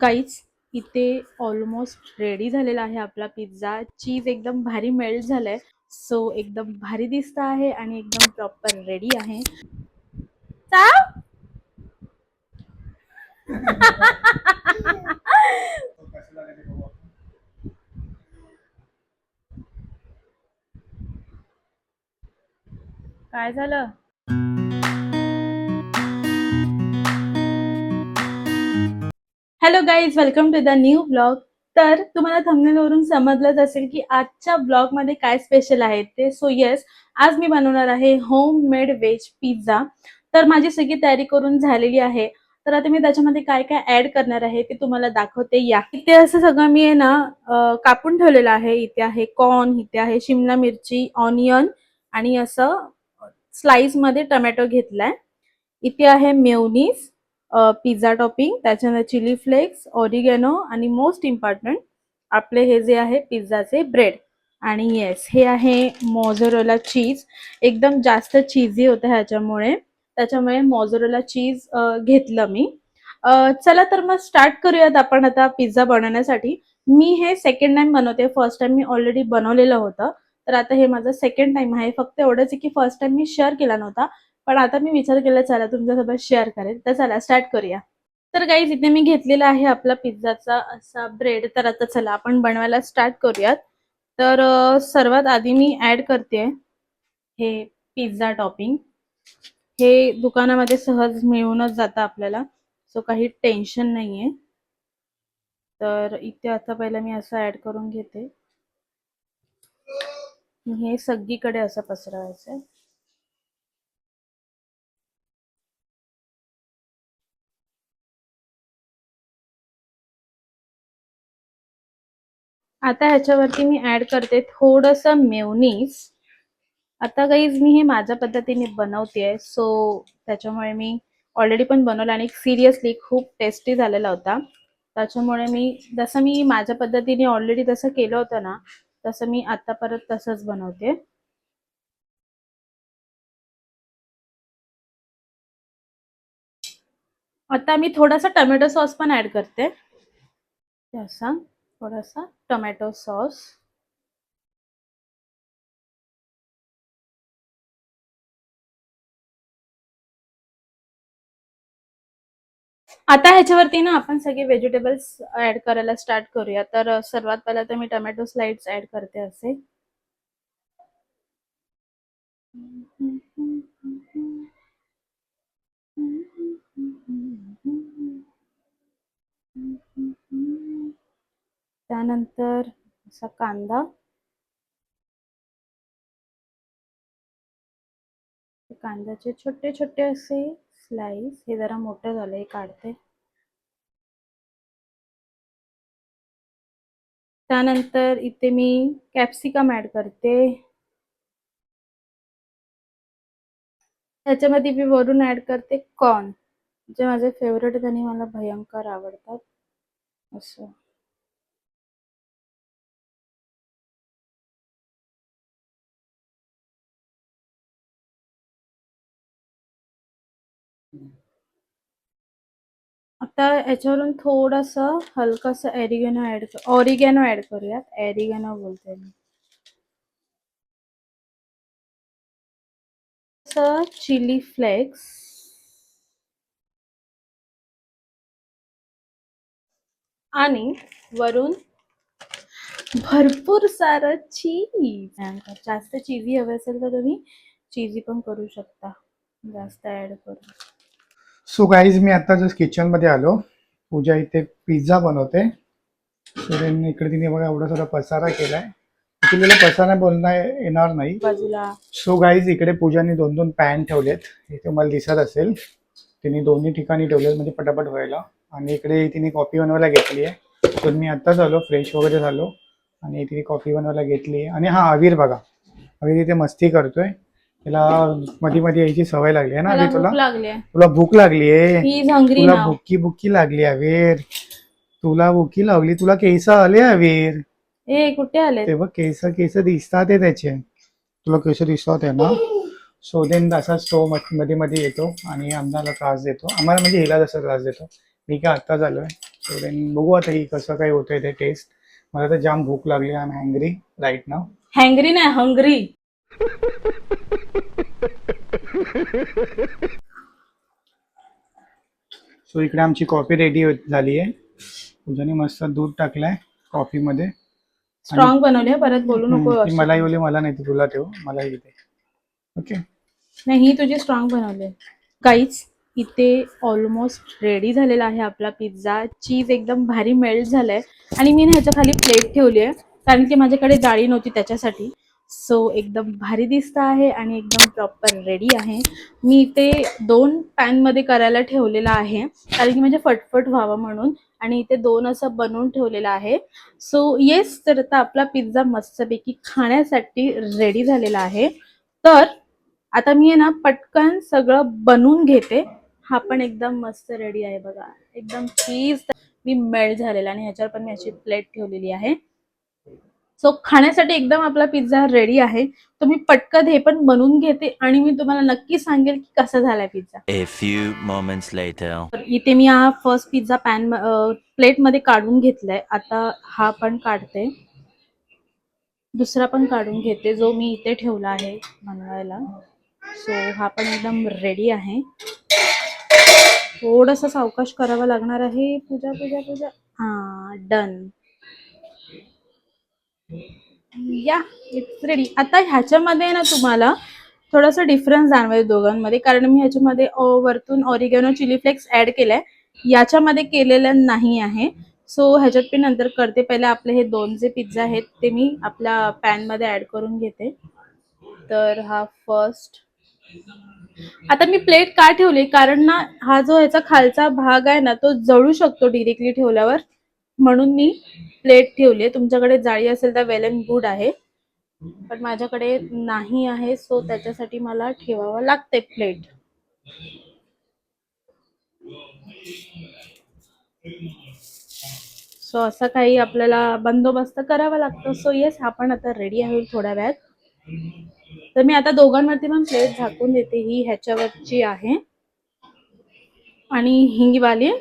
Guys इथे almost ready झालेला आहे आपला पिझ्झा. चीज एकदम भारी मेल्ट झालंय, सो एकदम भारी दिसत आहे आणि एकदम प्रॉपर रेडी आहे. काय झालं? Hello guys, welcome to the new blog. तर तुम्हाला थंबनेलवरून समजलंच असेल की आजच्या ब्लॉगमध्ये काय स्पेशल आहे ते. सो येस, आज मी बनवणार आहे होम मेड व्हेज पिझ्झा. तर माझी सगळी तयारी करून झालेली आहे. तर आता मी त्याच्यामध्ये काय काय ऍड करणार आहे ते तुम्हाला दाखवते. या इथे असं सगळं मी आहे ना कापून ठेवलेलं आहे. इथे आहे कॉर्न, इथे आहे शिमला मिरची, ऑनियन आणि असं स्लाइस मध्ये टोमॅटो घेतलाय. इथे आहे मेयोनीज, पिझ्झा टॉपिंग, त्याच्यानंतर चिली फ्लेक्स, ऑरिगॅनो आणि मोस्ट इम्पॉर्टंट आपले हे जे आहे पिझ्झाचे ब्रेड. आणि येस, हे आहे मोझरेला चीज. एकदम जास्त चीजी होतं ह्याच्यामुळे, त्याच्यामुळे मोझरेला चीज घेतलं मी. चला तर मग स्टार्ट करूयात आपण आता पिझ्झा बनवण्यासाठी. मी हे सेकंड टाइम बनवते. फर्स्ट टाइम मी ऑलरेडी बनवलेलं होतं, तर आता हे माझं सेकंड टाइम आहे. फक्त एवढंच आहे की फर्स्ट टाइम मी शेअर केला नव्हता, पण आता मी विचार केला चला तुमच्यासोबत शेअर करेल. तर चला स्टार्ट करूया. तर गाईज इथे मी घेतलेला आहे आपला पिझ्झाचा असा ब्रेड. तर आता चला आपण बनवायला स्टार्ट करूयात. तर सर्वात आधी मी ऍड करते हे पिझ्झा टॉपिंग. हे दुकानामध्ये सहज मिळूनच जातं आपल्याला, सो काही टेन्शन नाहीये. तर इथे आता पहिला मी असं ऍड करून घेते. हे सगळीकडे असं पसरवायचं. आता ह्याच्यावरती मी ऍड करते थोडंसं मेयोनीज. आता गाईज मी हे माझ्या पद्धतीने बनवतेय, सो त्याच्यामुळे मी ऑलरेडी पण बनवलं आणि सिरियसली खूप टेस्टी झालेला होता. त्याच्यामुळे जसं मी माझ्या पद्धतीने ऑलरेडी तसं केलं होतं ना, तसं मी आता परत तसंच बनवते. आता मी थोडासा टोमॅटो सॉस पण ऍड करते. असा थोडासा टोमॅटो सॉस. आता ह्याच्यावरती ना आपण सगळे व्हेजिटेबल्स ऍड करायला स्टार्ट करूया. तर सर्वात पहिला तर मी टोमॅटो स्लाइड्स ऍड करते असे. त्यानंतर असा कांदा. कांद्याचे छोटे छोटे असे स्लाइस. हे जरा मोठं झालंय, काढते. त्यानंतर इथे मी कॅप्सिकम ऍड करते. त्याच्यामध्ये मी वरून ऍड करते कॉर्न, जे माझे फेवरेट आणि मला भयंकर आवडतात. असं आता याच्यावरून थोडंसं हलकंसं ऑरिगॅनो ऍड करूयात. ऑरिगॅनो बोलते मी. चिली फ्लेक्स आणि वरून भरपूर सारं चीज. जास्त चीजी हवे असेल तर तुम्ही चीजी पण करू शकता, जास्त ऍड करून. सो गाईज मी आता जस्ट किचनमध्ये आलो. पूजा इथे पिझ्झा बनवते. सुरेन इकडे तिने बघा एवढा सारा पसारा केलाय. तिला पसारा बोलता येणार नाही बाजूला. सो गाईज इकडे पूजाने 2-2 पॅन ठेवलेत. इथे मला दिसत असेल तिने दोन्ही ठिकाणी ठेवलेत म्हणजे पटापट व्हायला. आणि इकडे तिने कॉफी बनवायला घेतली आहे. तर मी आत्ताच आलो, फ्रेश वगैरे झालो आणि तिने कॉफी बनवायला घेतली आहे. आणि हा अवीर बघा, अवीर इथे मस्ती करतोय. त्याला मध्ये मध्ये यायची सवय लागली आहे ना. अभी तुला भूक लागली आहे. तुला भुक्की लागली अवीर. तुला भुकी लागली. तुला केस आले अवीर. कुठे आले ते बघ, केस केस दिसतात आहे त्याचे. तुला केस दिसतात आहे ना. शोधेन असा स्टोव मध्ये मध्ये येतो आणि आम्हाला त्रास देतो. आम्हाला म्हणजे हिला जसा त्रास देतो. मी काय आत्ता झालोय. So then बघू आता ही कसं काय होतंय ते टेस्ट. मला तर जाम भूक लागली. I am hungry right now. Hungry नाही, हंग्री. सो इकडे आमची कॉफी रेडी झाली आहे. पूजाने मस्त दूध टाकलंय कॉफीमध्ये. स्ट्रॉंग बनवली आहे, परत बोलू नको ती अशी. मलाही बोलली मला नाही, ती तुला ठेव, मलाही दे. ओके. नाही, ही तुझी स्ट्रॉंग बनवली आहे. गाईज, इथे ऑलमोस्ट रेडी झालेला आहे आपला पिझ्झा. चीज एकदम भारी मेल्ट झालंय आणि मी ना ह्याच्या खाली प्लेट ठेवली आहे कारण की माझ्याकडे जाळी नव्हती त्याच्यासाठी. सो एकदम भारी दिसत आहे आणि एकदम प्रॉपर रेडी आहे. मी इथे 2 पॅनमध्ये करायला ठेवलेला आहे कारण की म्हणजे फटफट व्हावं म्हणून, आणि इथे 2 असं बनवून ठेवलेलं आहे. सो येस, तर आता आपला पिझ्झा मस्तपैकी खाण्यासाठी रेडी झालेला आहे. तर आता मी आहे ना पटकन सगळं बनवून घेते. हा पण एकदम मस्त रेडी आहे बघा, एकदम चीज मी मेल्ट झालेला आणि ह्याच्यावर पण मी अशी प्लेट ठेवलेली आहे. सो खाण्यासाठी एकदम आपला पिझ्झा रेडी आहे. तर मी पटकन हे पण बनवून घेते आणि मी तुम्हाला नक्की सांगेल की कसा झालाय pizza. A few moments later. तर इथे मी हा फर्स्ट पिझ्झा प्लेटमध्ये काढून घेतलाय. आता हा पण काढते, दुसरा पण काढून घेते जो मी इथे ठेवला आहे बनवायला. सो हा पण एकदम रेडी आहे. थोडंसं सावकाश करावं लागणार आहे. पूजा पूजा पूजा. हा, डन. या, इट्स रेडी. आता ह्याच्यामध्ये ना तुम्हाला थोडासा डिफरन्स जाणवेल दोघांमध्ये, कारण मी ह्याच्यामध्ये वरतून ऑरिगॅनो चिली फ्लेक्स ऍड केलाय, याच्यामध्ये केलेलं नाही आहे. सो ह्याच्यात मी नंतर करते. पहिले आपले हे 2 जे पिझ्झा आहेत ते मी आपल्या पॅनमध्ये ऍड करून घेते. तर हा फर्स्ट. आता मी प्लेट का ठेवली, कारण ना हा जो ह्याचा खालचा भाग आहे ना तो जळू शकतो डिरेक्टली ठेवल्यावर, म्हणून मी प्लेट ठेवली आहे. तुमच्याकडे जाळी असेल तर वेल अँड गुड आहे, पण माझ्याकडे नाही आहे. सो त्याच्यासाठी मला ठेवावं लागते प्लेट. सो असं काही आपल्याला बंदोबस्त करावा लागतो. सो येस, हा पण आता रेडी आहे थोड्या वेळात. तर मी आता दोघांवरती पण प्लेट झाकून देते. ही ह्याच्यावरची आहे आणि हिंगवाली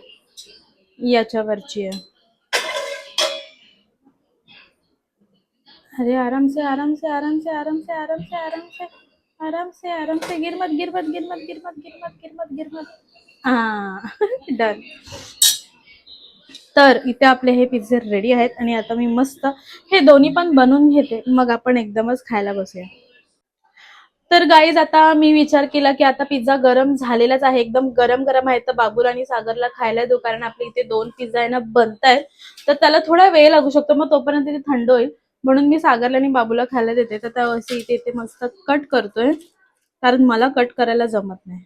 याच्यावरची आहे. अरे आराम से आराम से आराम से आराम से आराम से आराम से आराम से आराम से, गिरमत गिरमत गिरमत गिरमत गिरमत गिरमत गिरमत. हा, डन. तर इथे आपले हे पिझ्झे रेडी आहेत आणि आता मी मस्त हे दोन्ही पण बनवून घेते, मग आपण एकदमच खायला बसूया. तर गाईज, आता मी विचार केला की आता पिझ्झा गरम झालेलाच आहे, एकदम गरम गरम आहे, तर बाबूला आणि सागरला खायला देऊ, कारण आपले इथे 2 पिझ्झा आहे ना बनतायत, तर त्याला थोडा वेळ लागू शकतो, मग तोपर्यंत ते थंड होईल, म्हणून मी सागरला आणि बाबूला खायला देते. तर त्या इथे इथे मस्त कट करतोय, कारण मला कट करायला जमत नाही.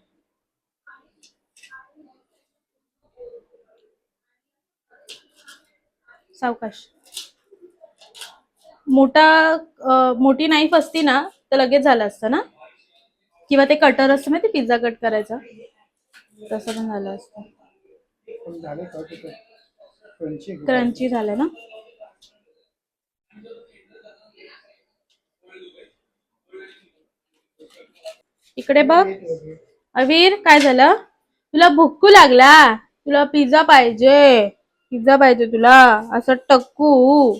सावकाश. मोठी नाईफ असती ना तर लगेच झालं असतं ना, किंवा ते कटर असतं ना ते पिझ्झा कट करायचं, तसं पण झालं असतं. क्रंची झालं ना. इकडे बघ अवीर, काय झालं? तुला भुक्कू लागला? तुला पिझ्झा पाहिजे? पिझ्झा पाहिजे तुला? असं टक्कू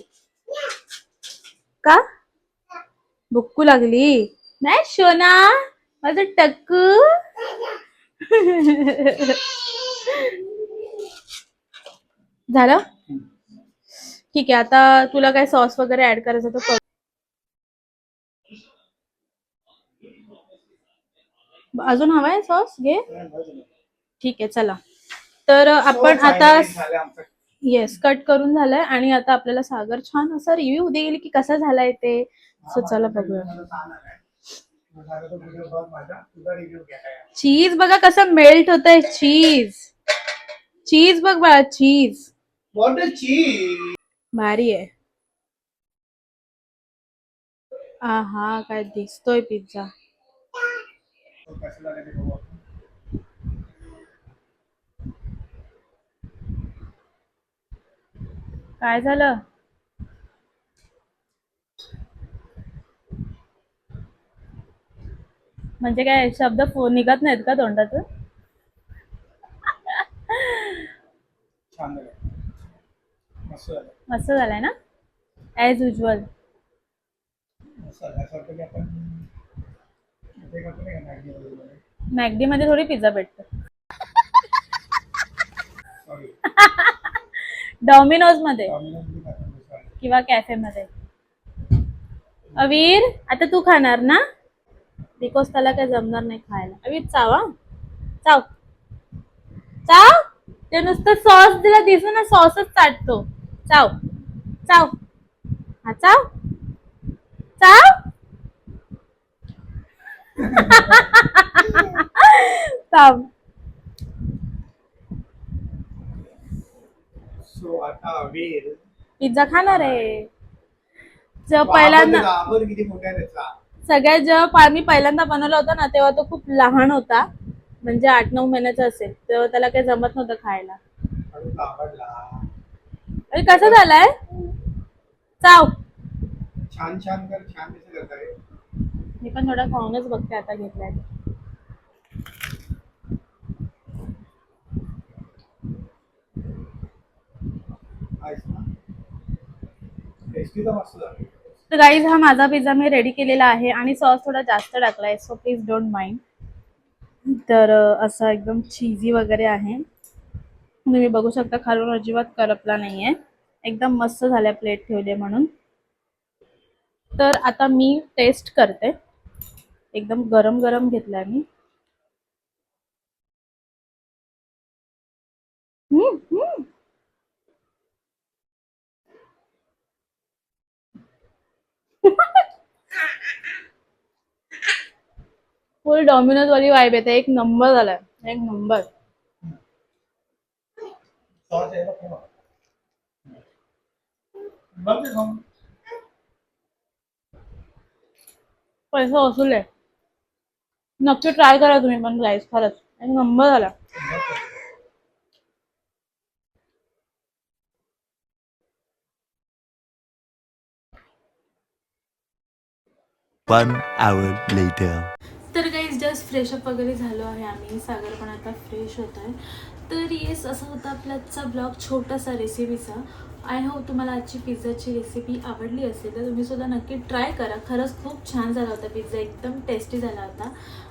का? भुक्कू लागली नाही शोना, माझं टक्कू. झालं? ठीक आहे. आता तुला काय सॉस वगैरे ऍड करायचं तर कर. अजून हवाय सॉस? घे. ठीक आहे, चला. तर आपण आता येस कट करून झालंय आणि आता आपल्याला सागर छान असा रिव्ह्यू देईल की कसा झालाय ते. सो चला बघूया. चीज बघा कसं मेल्ट होतंय. चीज चीज बघ बाळा, चीज भारी आहे. आहा, काय दिसतोय पिझ्झा. काय झालं? म्हणजे काय शब्द निघत नाहीत का तोंडातून? छान झालं. मस्त झालं. मस्त झालाय ना, ॲज युजल. मस्त झालं. असं वाटतं की आपण ते करतो नाही का मॅगी वगैरे. मॅगडी मध्ये थोडी पिझ्झा भेटतो. Sorry. डॉमिनोज मध्ये Domino's मध्ये खातो मी, sorry. किंवा कॅफे मध्ये. अवीर आता तू खाणार ना, बिकॉज त्याला काय जमणार नाही खायला. अवीर चाव हा. चाव चाव. ते नुसतं सॉस दिला दिसलं ना, सॉसच चाटतो. चाव चाव. हा चाव चाव. चाव. So आता वीर पिझ्झा खाणार आहे. जेव्हा वापर पहिल्यांदा त्याचा, वापर किती मोठा आहे त्याचा. सगळ्यात जेव्हा मी पहिल्यांदा बनवला होता ना, तेव्हा तो खूप लहान होता, म्हणजे 8-9 महिन्याचा असेल. तेव्हा त्याला काही जमत नव्हतं खायला. हळूच आवडला. अरे कसं झालंय. चाव. छान छान कर, छान कसं करताय. मी पण थोडा खाऊनच बघते आता घेतलाय. आहेस ना. टेस्टी तर मस्त झाली. तर गाईज हा माझा पिझ्झा मी रेडी केलेला आहे आणि सॉस थोडा जास्त टाकलाय, सो प्लीज डोंट माइंड. तर असा एकदम चीजी वगैरे आहे. तुम्ही बघू शकता खालून अजिबात करपला नाहीये. एकदम मस्त झाल्या प्लेट ठेवले म्हणून. तर आता मी टेस्ट करते. एकदम गरम गरम घेतलाय मी. हम्म. फुल डॉमिनोज वाली वाइब येते. एक नंबर झालाय, एक नंबर. सॉस आहे बघ. बघ ते खाऊन. पैसा वसूल आहे. नक्की ट्राय करा तुम्ही पण गाईस, खरंच एक नंबर झाला. One hour later. तर गाईज जस्ट फ्रेशअप वगैरे झालो आहे आम्ही. सागर पण आता फ्रेश होत आहे. तर येस, असा होता आपला आजचा ब्लॉग छोटासा रेसिपीचा. आय होप तुम्हाला आजची पिझ्झाची रेसिपी आवडली असेल तर तुम्ही सुद्धा नक्की ट्राय करा. खरंच खूप छान झाला होता पिझ्झा, एकदम टेस्टी झाला होता.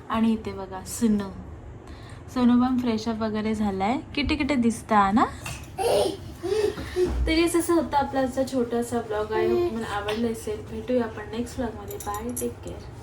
आणि इथे बघा सोनू पण फ्रेशअप वगैरे झालाय. किती किती दिसता ना. तर येस, असं होतं आपला आजचा छोटासा ब्लॉग. आय होप तुम्हाला आवडलं असेल. भेटूया आपण नेक्स्ट ब्लॉगमध्ये. Bye, take care.